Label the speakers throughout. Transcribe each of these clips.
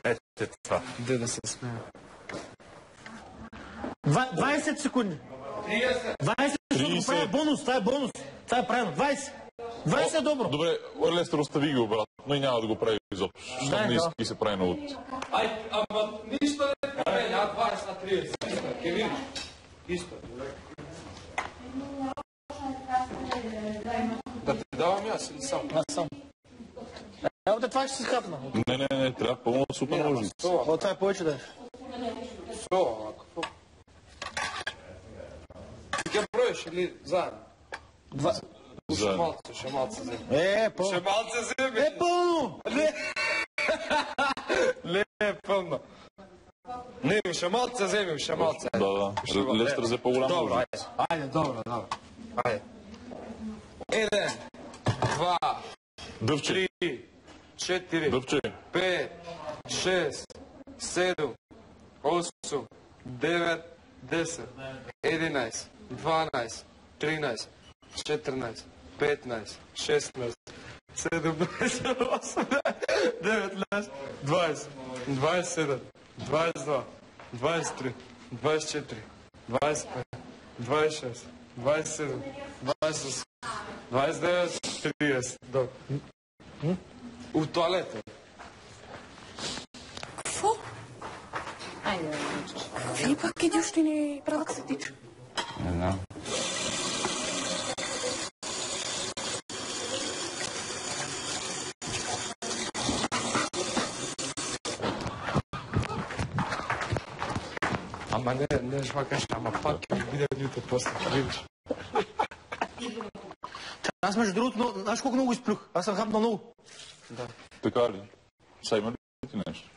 Speaker 1: Ето това.
Speaker 2: Де да се смея. 20 секунди. 20 секунди. Това е бонус. Това е бонус. Това е правилно. 20. 20 е добро.
Speaker 3: Добре, Лестър остави ги обратно и няма да го прави изобщо. Щом не иска и се прави на лут.
Speaker 1: Ама нищо не променя. 20 на 30. Ке видиш? Исто. Да ти давам аз или сам?
Speaker 2: Аз сам. Ево това ще се хапна.
Speaker 3: Не, трябва пълно супер ножица.
Speaker 2: О, това е повече да е.
Speaker 1: Со, какво? Ти ке броиш или заедно? Ще малце вземи.
Speaker 2: Пълно.
Speaker 1: Ще малце вземи.
Speaker 2: Пълно.
Speaker 1: Не е пълно. Не, ще малце вземем, ще малце.
Speaker 3: Да. Лестър взе по-голям ножица.
Speaker 1: Айде, добре. Айде. 1, 2,
Speaker 3: Дъвче.
Speaker 1: 3, 4,
Speaker 3: Дъвче.
Speaker 1: 5, 6, 7, 8, 9, 10, 11, 12, 13, 14, 15, 16, 17, 18, 19, 20, 27, 22, 23, 24, 25, 26, 27, 28, 29, 30. Добре. У туалета.
Speaker 4: Какво? Айде, вие пак еди още не правят се тича.
Speaker 3: Не знам.
Speaker 1: Ама не ще кажа, ама пак ще видя дните после. Видиш.
Speaker 2: Аз между другото, знаеш колко много изплюх? Аз съм хапнал много.
Speaker 1: Да.
Speaker 3: Така ли? Сега има ли ти нещо?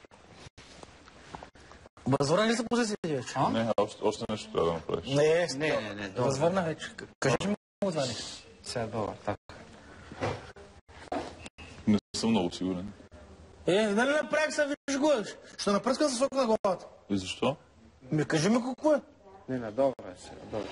Speaker 2: Възвърна ли се позиция вече?
Speaker 3: Не, още нещо трябва да направиш.
Speaker 2: Не. Възвърна вече. Кажи ми много това нещо.
Speaker 1: Сега добър, така.
Speaker 3: Не съм много сигурен.
Speaker 2: Нали направих се, виж го. Ще напръскам със сок на главата.
Speaker 3: И защо?
Speaker 2: Кажи ми какво е.
Speaker 1: Не, добре, сега, добре.